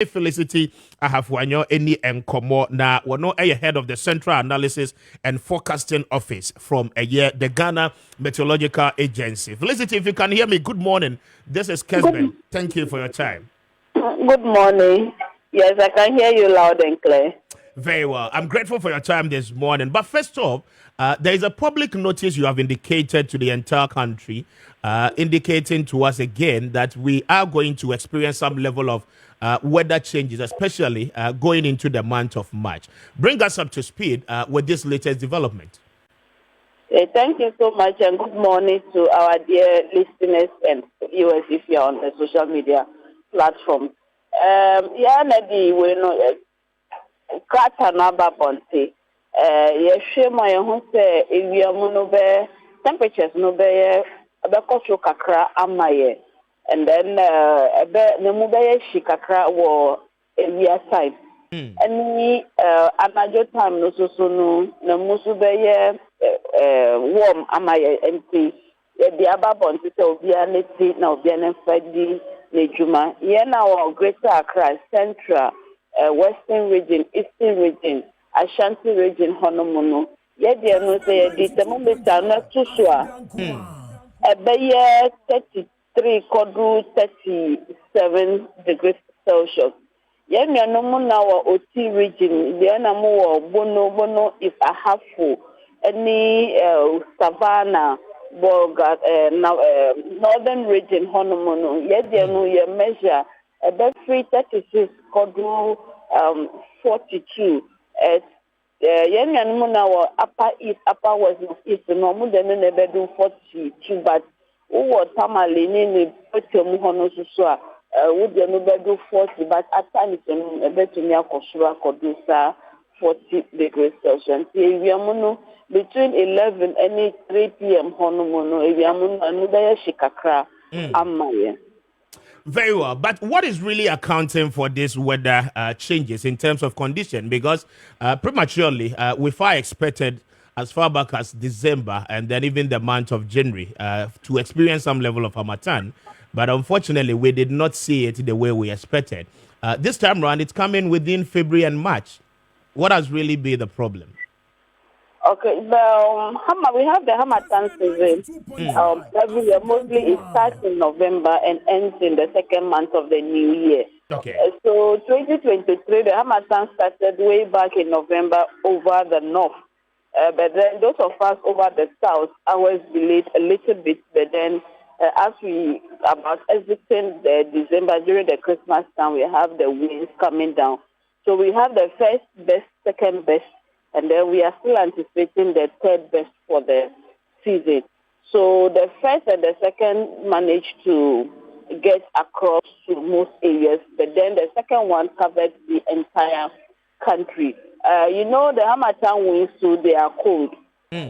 Felicity Ahafuanyo any enkomo na wano head of the Central Analysis and Forecasting Office from a year the Ghana Meteorological Agency. Felicity, if you can hear me, good morning. This is Kessben. Thank you for your time. Good morning. Yes, I can hear you loud and clear. Very well. I'm grateful for your time this morning. But first off, there is a public notice you have indicated to the entire country, indicating to us again that we are going to experience some level of weather changes, especially going into the month of March. Bring us up to speed with this latest development. Thank you so much, and good morning to our dear listeners and viewers if you're on the social media platform. Nadi, we know. Krata na babonte. Yehwe ma yehu se ewiamu no be temperatures no be koso kakra amaye. And then nemu be shi kakra wo ewia time. Any anajo time no so no nemu so be warm amaye enti ye bia babonte se obi aneti na obi anfadi nejuma. Ye na wo Greater Accra Central Western region, Eastern region, Ashanti region, Honomono. Yet, no say the thermometer not too sure. A 33 Kodu 37 degrees Celsius. Yet, no more now OT region, the animal bono if a half full. Any savannah, Borga, northern region, Honomono. Yet, no your measure. About 336 Kodu 42. Now upper east, upper west, east, no more than a bedroom 42. But who tamale in the Muhono Susua would the bedroom 40, but at times a bedroom Yakosura Kodusa 40 degrees Celsius. We are between 11 and 3 p.m. Honomono, we are another Shikakra, Amaya. Very well. But what is really accounting for this weather changes in terms of condition? Because prematurely, we far expected as far back as December and then even the month of January to experience some level of harmattan. But unfortunately, we did not see it the way we expected. This time around, it's coming within February and March. What has really been the problem? Okay, we have the Hamatan season. Every year, mostly it starts in November and ends in the second month of the new year. Okay. So 2023, the Hamatan started way back in November over the north. But then those of us over the south, ours delayed a little bit. But then as we about exiting the December during the Christmas time, we have the winds coming down. So we have the first best, second best, and then we are still anticipating the third best for the season. So the first and the second managed to get across to most areas, but then the second one covered the entire country. The Hamatan winds, so they are cold.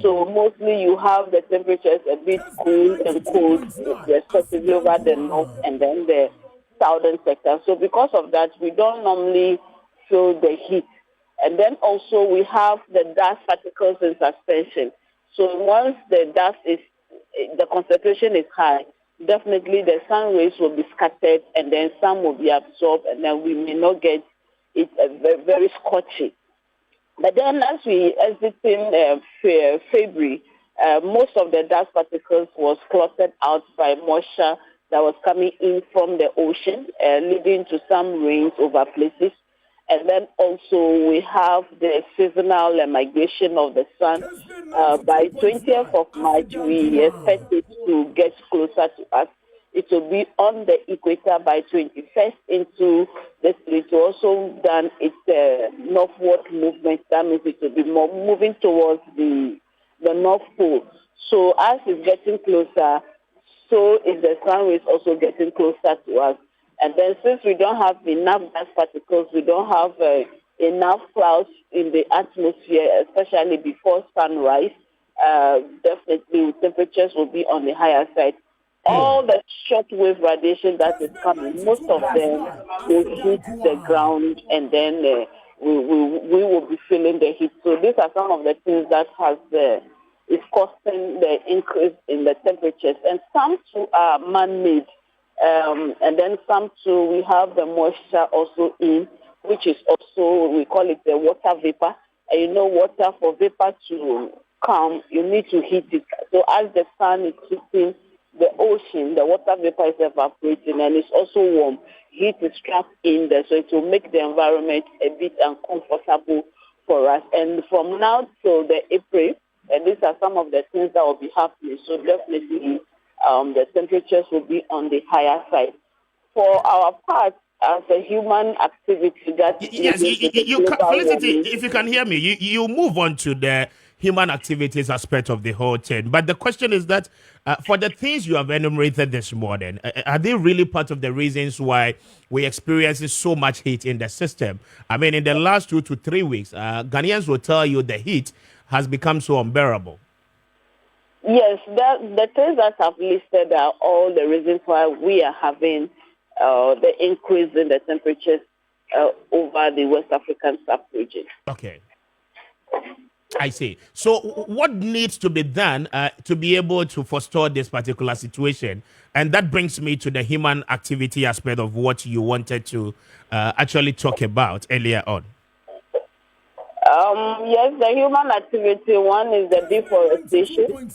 So mostly you have the temperatures a bit cool and cold, respectively over the north and then the southern sector. So because of that, we don't normally feel the heat. And then also we have the dust particles in suspension. So once the dust the concentration is high, definitely the sun rays will be scattered and then some will be absorbed and then we may not get it very, very scorching. But then as we exiting February, most of the dust particles was clotted out by moisture that was coming in from the ocean, leading to some rains over places. And then also we have the seasonal migration of the sun. By 20th of March, we expect it to get closer to us. It will be on the equator by 21st into the it will also done its northward movement. That means it will be more moving towards the North Pole. So as it's getting closer, so is the sun rays also getting closer to us. And then since we don't have enough dust particles, we don't have enough clouds in the atmosphere, especially before sunrise, definitely temperatures will be on the higher side. All the shortwave radiation that is coming, most of them will hit the ground and then we will be feeling the heat. So these are some of the things that is causing the increase in the temperatures. And some too are man-made. And then some too, we have the moisture also in, which is also, we call it the water vapor. And you know, water, for vapor to come, you need to heat it. So as the sun is hitting the ocean, the water vapor is evaporating and it's also warm. Heat is trapped in there, so it will make the environment a bit uncomfortable for us. And from now till the April, and these are some of the things that will be happening. So definitely the temperatures will be on the higher side. For our part, as a human activity that Yes, leads to the global Felicity, warming. if you can hear me, you move on to the human activities aspect of the whole thing. But the question is that for the things you have enumerated this morning, are they really part of the reasons why we experience so much heat in the system? I mean, in the last 2 to 3 weeks, Ghanaians will tell you the heat has become so unbearable. Yes, the things that I've listed are all the reasons why we are having the increase in the temperatures over the West African sub-region. Okay. I see. So, what needs to be done to be able to forestall this particular situation? And that brings me to the human activity aspect of what you wanted to actually talk about earlier on. Yes, the human activity, one is the deforestation,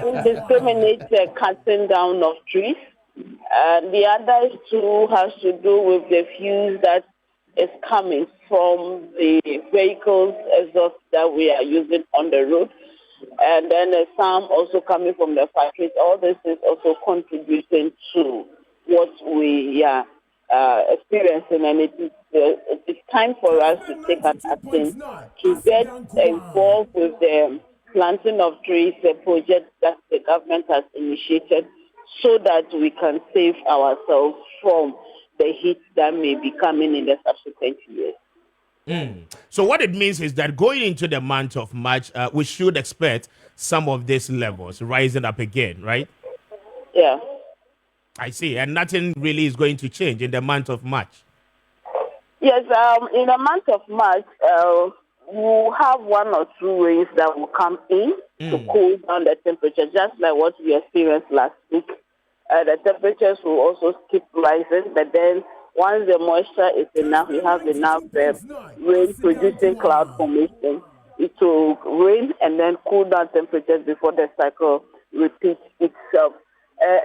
indiscriminate cutting down of trees. The other two has to do with the fuels that is coming from the vehicles exhaust that we are using on the road. And then some also coming from the factories. All this is also contributing to what we are experiencing. And it's time for us to take an action to get involved with the planting of trees, a project that the government has initiated, so that we can save ourselves from the heat that may be coming in the subsequent years. So what it means is that going into the month of March, we should expect some of these levels rising up again, right? Yeah. I see. And nothing really is going to change in the month of March. Yes, in the month of March, we'll have 1 or 2 rains that will come in to cool down the temperature, just like what we experienced last week. The temperatures will also keep rising, but then once the moisture is enough, we have enough rain-producing cloud formation. It will rain and then cool down temperatures before the cycle repeats itself.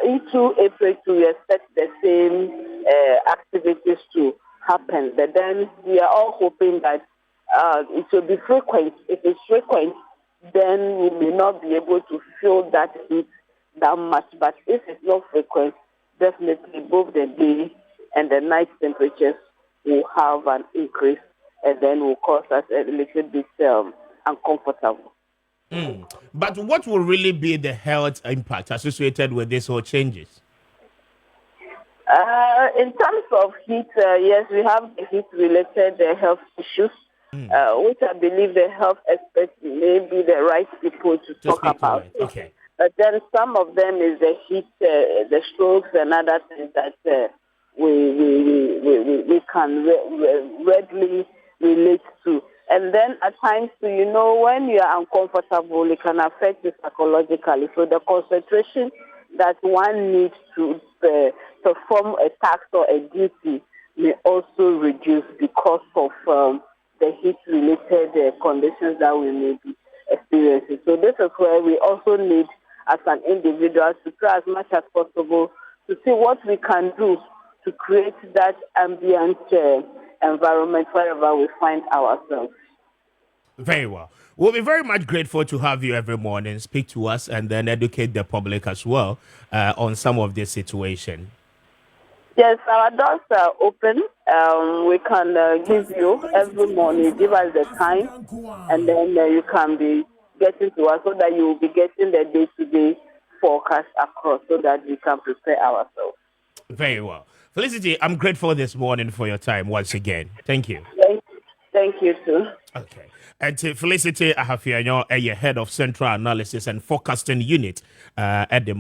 Into April, we expect the same activities to happen, but then we are all hoping that it will be frequent. If it's frequent, then we may not be able to feel that heat that much. But if it's not frequent, definitely both the day and the night temperatures will have an increase, and then will cause us a little bit uncomfortable. But what will really be the health impact associated with these whole changes? In terms of heat, yes, we have the heat-related health issues, which I believe the health experts may be the right people to talk about. Okay. But then some of them is the heat, the strokes, and other things that we can readily relate to. And then at times, when you are uncomfortable, it can affect you psychologically. So the concentration that one needs to perform a task or a duty may also reduce because of the heat-related conditions that we may be experiencing. So this is where we also need, as an individual, to try as much as possible to see what we can do to create that ambient environment wherever we find ourselves. Very well. We'll be very much grateful to have you every morning, speak to us, and then educate the public as well on some of this situation. Yes, our doors are open. We can give you every morning, give us the time, and then you can be getting to us so that you will be getting the day-to-day forecast across so that we can prepare ourselves. Very well. Felicity, I'm grateful this morning for your time once again. Thank you. Thank you, too. Okay. And to Felicity Ahafianyo, head of Central Analysis and Forecasting Unit at the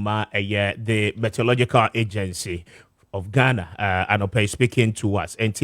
Meteorological Agency of Ghana, and speaking to us. And